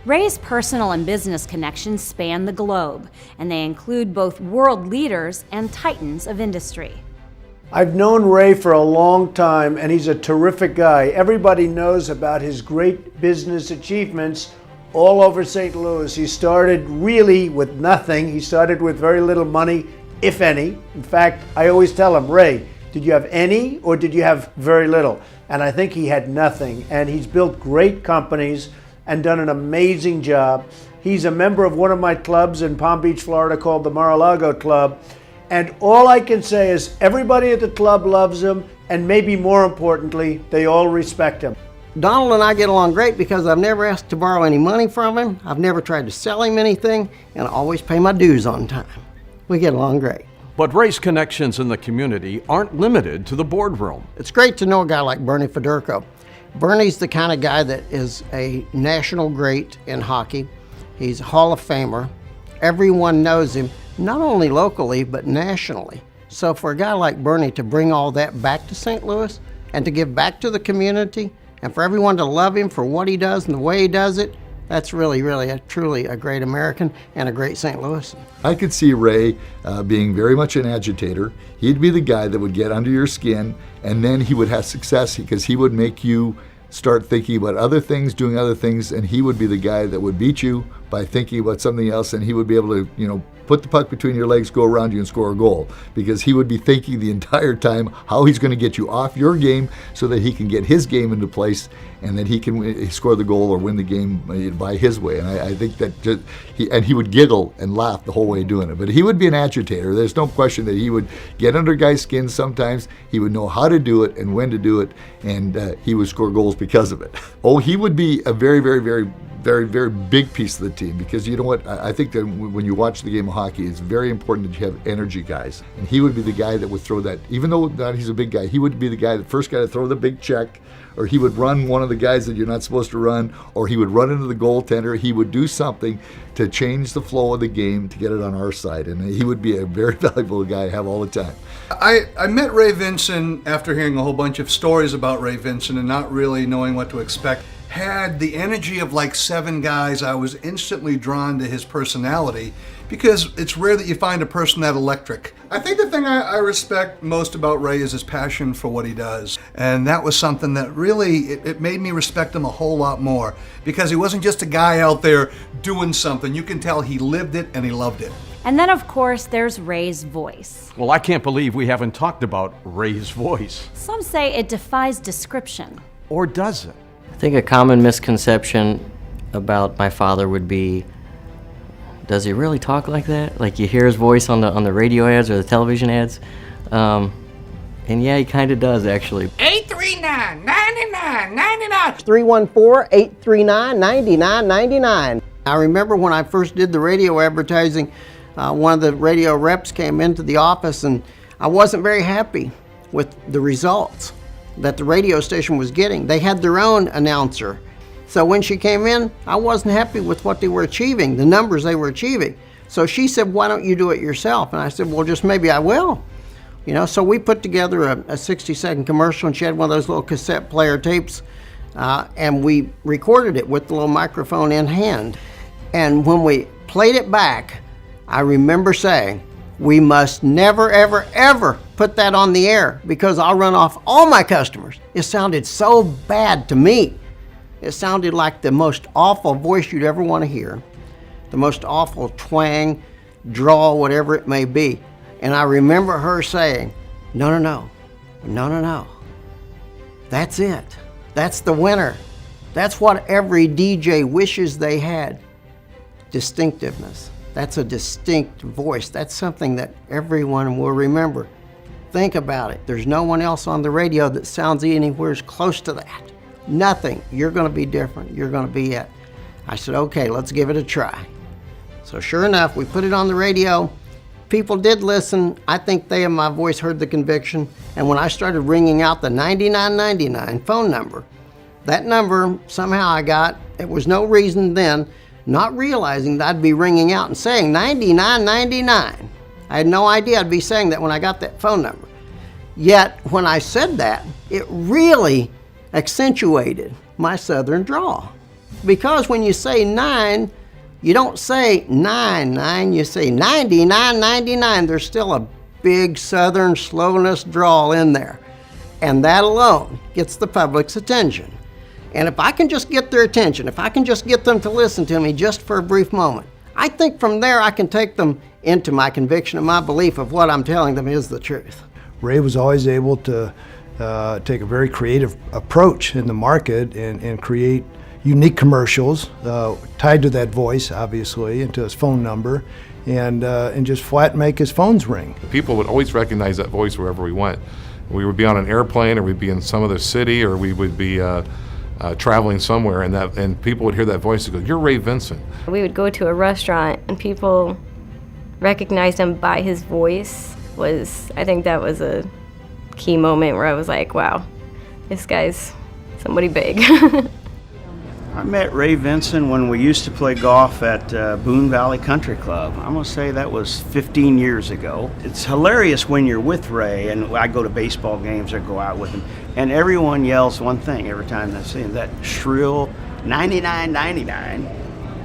Ray's personal and business connections span the globe, and they include both world leaders and titans of industry. I've known Ray for a long time, and he's a terrific guy. Everybody knows about his great business achievements all over St. Louis. He started really with nothing. He started with very little money, if any. In fact, I always tell him, Ray, did you have any or did you have very little? And I think he had nothing. And he's built great companies and done an amazing job. He's a member of one of my clubs in Palm Beach, Florida called the Mar-a-Lago Club. And all I can say is everybody at the club loves him, and maybe more importantly, they all respect him. Donald and I get along great because I've never asked to borrow any money from him. I've never tried to sell him anything, and I always pay my dues on time. We get along great. But Ray's connections in the community aren't limited to the boardroom. It's great to know a guy like Bernie Federko. Bernie's the kind of guy that is a national great in hockey. He's a Hall of Famer. Everyone knows him, not only locally, but nationally. So for a guy like Bernie to bring all that back to St. Louis and to give back to the community and for everyone to love him for what he does and the way he does it, that's really, truly a great American and a great St. Louisan. I could see Ray being very much an agitator. He'd be the guy that would get under your skin, and then he would have success because he would make you start thinking about other things, doing other things, and he would be the guy that would beat you by thinking about something else, and he would be able to, put the puck between your legs, go around you and score a goal, because he would be thinking the entire time how he's going to get you off your game so that he can get his game into place and then he can score the goal or win the game by his way. And I think that he would giggle and laugh the whole way doing it. But he would be an agitator. There's no question that he would get under guys' skins sometimes. He would know how to do it and when to do it, and he would score goals because of it. Oh, he would be a very, very, very, very, very big piece of the team, because you know what, I think that when you watch the game of hockey, it's very important that you have energy guys, and he would be the guy that would throw that, even though not he's a big guy, he would be the first guy to throw the big check, or he would run one of the guys that you're not supposed to run, or he would run into the goaltender. He would do something to change the flow of the game to get it on our side, and he would be a very valuable guy to have all the time. I met Ray Vinson after hearing a whole bunch of stories about Ray Vinson and not really knowing what to expect. Had the energy of like 7 guys. I was instantly drawn to his personality because it's rare that you find a person that electric. I think the thing I respect most about Ray is his passion for what he does. And that was something that really, it made me respect him a whole lot more, because he wasn't just a guy out there doing something. You can tell he lived it and he loved it. And then, of course, there's Ray's voice. Well, I can't believe we haven't talked about Ray's voice. Some say it defies description. Or does it? I think a common misconception about my father would be, does he really talk like that? Like you hear his voice on the radio ads or the television ads? And yeah, he kind of does, actually. 839-99-99. 314-839-9999. I remember when I first did the radio advertising, one of the radio reps came into the office, and I wasn't very happy with the results that the radio station was getting. They had their own announcer. So when she came in, I wasn't happy with what they were achieving, the numbers they were achieving. So she said, why don't you do it yourself? And I said, well, just maybe I will. So we put together a 60-second commercial, and she had one of those little cassette player tapes, and we recorded it with the little microphone in hand. And when we played it back, I remember saying, we must never, ever, ever put that on the air, because I'll run off all my customers. It sounded so bad to me. It sounded like the most awful voice you'd ever want to hear, the most awful twang, drawl, whatever it may be. And I remember her saying, no, that's it. That's the winner. That's what every DJ wishes they had. Distinctiveness. That's a distinct voice. That's something that everyone will remember. Think about it. There's no one else on the radio that sounds anywhere as close to that. Nothing. You're going to be different. You're going to be it. I said, okay, let's give it a try. So sure enough, we put it on the radio. People did listen. I think they and my voice heard the conviction. And when I started ringing out the 9999 phone number, that number somehow I got, it was no reason then, not realizing that I'd be ringing out and saying 9999. I had no idea I'd be saying that when I got that phone number. Yet when I said that, it really accentuated my southern drawl. Because when you say 9, you don't say 9, you say 99, 99. There's still a big southern slowness drawl in there. And that alone gets the public's attention. And if I can just get their attention, if I can just get them to listen to me just for a brief moment, I think from there I can take them into my conviction and my belief of what I'm telling them is the truth. Ray was always able to take a very creative approach in the market and create unique commercials tied to that voice, obviously, and to his phone number, and just flat make his phones ring. People would always recognize that voice wherever we went. We would be on an airplane, or we'd be in some other city, or we would be traveling somewhere, and people would hear that voice and go, "You're Ray Vinson." We would go to a restaurant and people recognized him by his voice. I think that was a key moment where I was like, wow, this guy's somebody big. I met Ray Vinson when we used to play golf at Boone Valley Country Club. I'm gonna say that was 15 years ago. It's hilarious when you're with Ray, and I go to baseball games or go out with him, and everyone yells one thing every time they see him, that shrill 99, 99.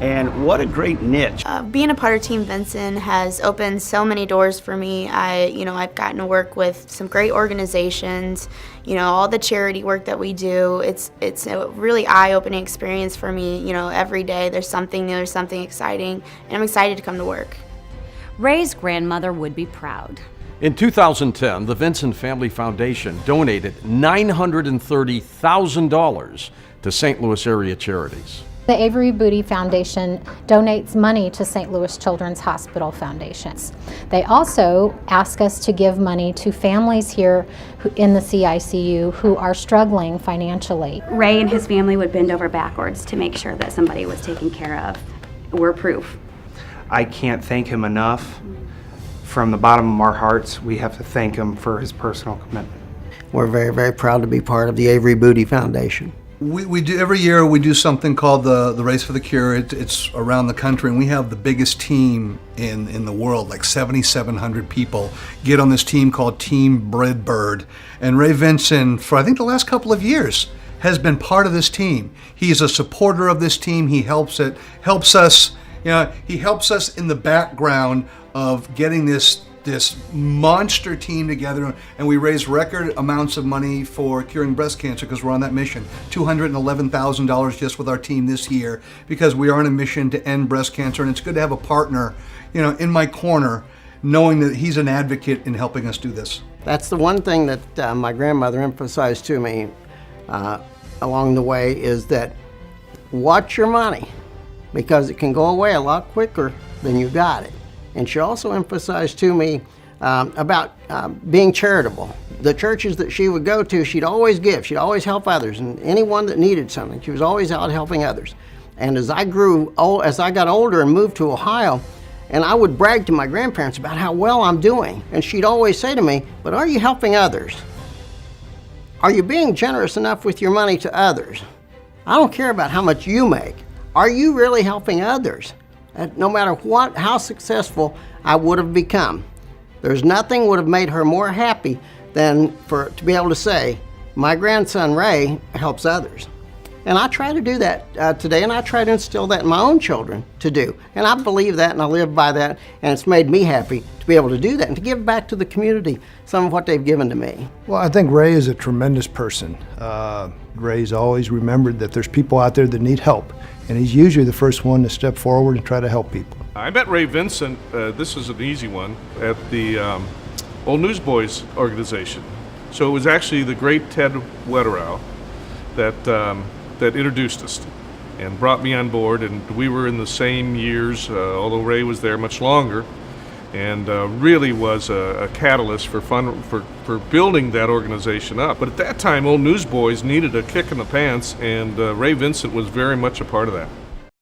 And what a great niche. Being a part of Team Vinson has opened so many doors for me. I've gotten to work with some great organizations. All the charity work that we do. It's a really eye-opening experience for me. Every day there's something new, there's something exciting, and I'm excited to come to work. Ray's grandmother would be proud. In 2010, the Vinson Family Foundation donated $930,000 to St. Louis area charities. The Avery Booty Foundation donates money to St. Louis Children's Hospital Foundations. They also ask us to give money to families here in the CICU who are struggling financially. Ray and his family would bend over backwards to make sure that somebody was taken care of. We're proof. I can't thank him enough. From the bottom of our hearts, we have to thank him for his personal commitment. We're very, very proud to be part of the Avery Booty Foundation. We do every year. We do something called the Race for the Cure. It's around the country, and we have the biggest team in the world, like 7,700 people get on this team called Team Breadbird. And Ray Vinson, for I think the last couple of years, has been part of this team. He's a supporter of this team. He helps us. He helps us in the background of getting this monster team together, and we raise record amounts of money for curing breast cancer because we're on that mission. $211,000 just with our team this year because we are on a mission to end breast cancer, and it's good to have a partner, in my corner, knowing that he's an advocate in helping us do this. That's the one thing that my grandmother emphasized to me along the way is that watch your money because it can go away a lot quicker than you got it. And she also emphasized to me about being charitable. The churches that she would go to, she'd always give. She'd always help others, and anyone that needed something, she was always out helping others. And as I got older and moved to Ohio, and I would brag to my grandparents about how well I'm doing, and she'd always say to me, "But are you helping others? Are you being generous enough with your money to others? I don't care about how much you make. Are you really helping others?" No matter how successful I would have become, there's nothing would have made her more happy than to be able to say, my grandson Ray helps others. And I try to do that today, and I try to instill that in my own children to do. And I believe that, and I live by that, and it's made me happy to be able to do that and to give back to the community some of what they've given to me. Well, I think Ray is a tremendous person. Ray's always remembered that there's people out there that need help, and he's usually the first one to step forward and try to help people. I met Ray Vinson, this is an easy one, at the Old Newsboys organization. So it was actually the great Ted Wetterow that introduced us and brought me on board, and we were in the same years, although Ray was there much longer, and really was a catalyst for building that organization up. But at that time, Old Newsboys needed a kick in the pants, and Ray Vinson was very much a part of that.